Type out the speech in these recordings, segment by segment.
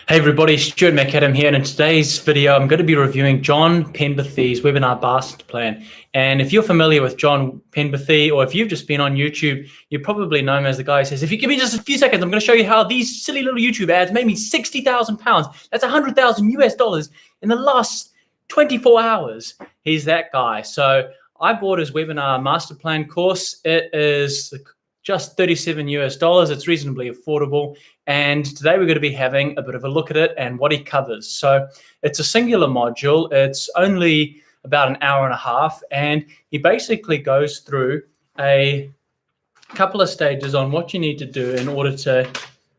Hey everybody, Stuart McAdam here, and in today's video I'm going to be reviewing Jon Penberthy's webinar Masterplan. And if you're familiar with Jon Penberthy, or if you've just been on YouTube, you probably know him as the guy who says, if you give me just a few seconds, I'm going to show you how these silly little YouTube ads made me £60,000. That's $100,000 in the last 24 hours. He's that guy. So I bought his webinar Masterplan course. It is just $37. It's reasonably affordable. And today we're going to be having a bit of a look at it and what he covers. So it's a singular module. It's only about an hour and a half. And he basically goes through a couple of stages on what you need to do in order to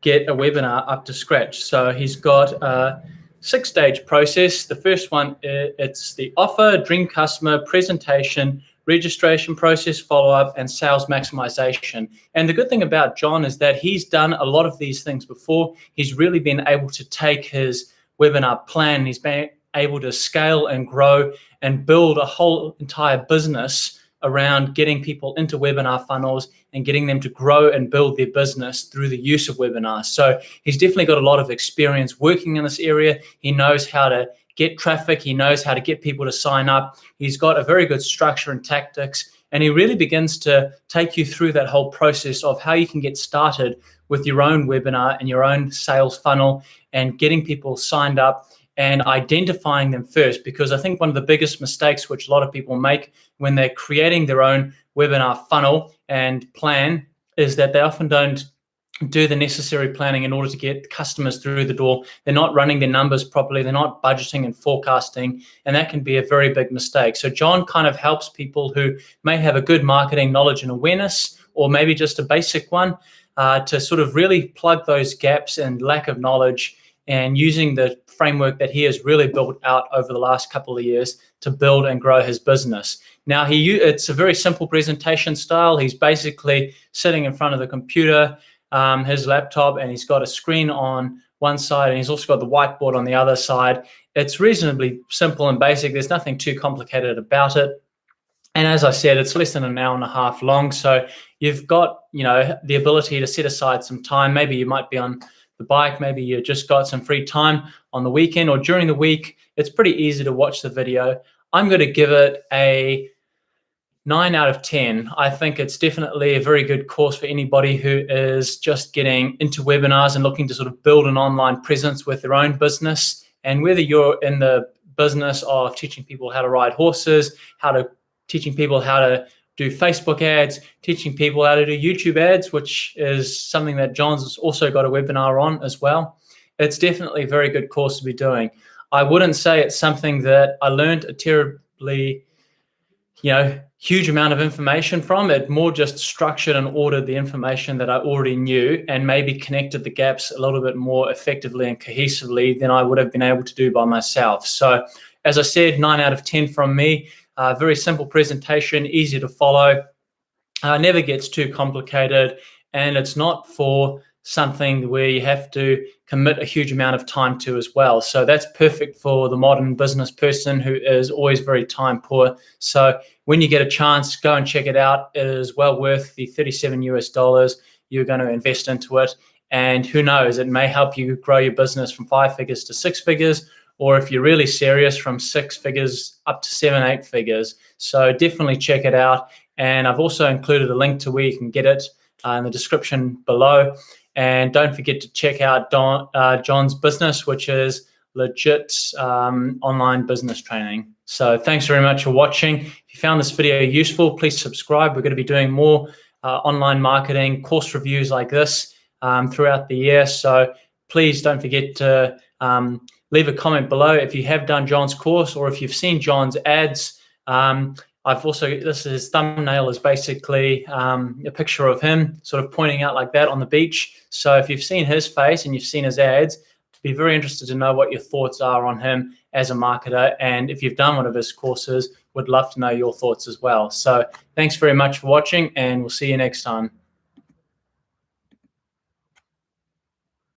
get a webinar up to scratch. So he's got a 6-stage process. The first one, it's the offer, dream customer, presentation, registration process, follow-up, and sales maximization. And the good thing about Jon is that he's done a lot of these things before. He's really been able to take his webinar plan. He's been able to scale and grow and build a whole entire business around getting people into webinar funnels and getting them to grow and build their business through the use of webinars. So he's definitely got a lot of experience working in this area. He knows how to get traffic. He knows how to get people to sign up. He's got a very good structure and tactics, and he really begins to take you through that whole process of how you can get started with your own webinar and your own sales funnel and getting people signed up and identifying them first. Because I think one of the biggest mistakes which a lot of people make when they're creating their own webinar funnel and plan is that they often don't do the necessary planning in order to get customers through the door. They're not running their numbers properly. They're not budgeting and forecasting, and that can be a very big mistake. So Jon kind of helps people who may have a good marketing knowledge and awareness, or maybe just a basic one, to sort of really plug those gaps and lack of knowledge, and using the framework that he has really built out over the last couple of years to build and grow his business. Now, it's a very simple presentation style. He's basically sitting in front of the computer, his laptop, and he's got a screen on one side, and he's also got the whiteboard on the other side. It's reasonably simple and basic. There's nothing too complicated about it. And as I said, it's less than an hour and a half long. So you've got, the ability to set aside some time. Maybe you might be on the bike. Maybe you just got some free time on the weekend or during the week. It's pretty easy to watch the video. I'm going to give it a 9 out of 10. I think it's definitely a very good course for anybody who is just getting into webinars and looking to sort of build an online presence with their own business. And whether you're in the business of teaching people how to ride horses, teaching people how to do Facebook ads, teaching people how to do YouTube ads, which is something that Jon's also got a webinar on as well. It's definitely a very good course to be doing. I wouldn't say it's something that I learned a terribly huge amount of information from. It more just structured and ordered the information that I already knew and maybe connected the gaps a little bit more effectively and cohesively than I would have been able to do by myself. So as I said, 9 out of 10 from me. Very simple presentation, easy to follow, never gets too complicated, and it's not for something where you have to commit a huge amount of time to as well. So that's perfect for the modern business person who is always very time poor. So when you get a chance, go and check it out. It is well worth the $37 you're going to invest into it. And who knows, it may help you grow your business from 5 figures to 6 figures, or if you're really serious, from 6 figures up to 7, 8 figures. So definitely check it out. And I've also included a link to where you can get it in the description below. And don't forget to check out Jon's business, which is legit online business training. So thanks very much for watching. If you found this video useful, please subscribe. We're going to be doing more online marketing course reviews like this throughout the year. So please don't forget to leave a comment below if you have done Jon's course or if you've seen Jon's ads. His thumbnail is basically a picture of him sort of pointing out like that on the beach. So if you've seen his face and you've seen his ads, I'd be very interested to know what your thoughts are on him as a marketer. And if you've done one of his courses, would love to know your thoughts as well. So thanks very much for watching, and we'll see you next time.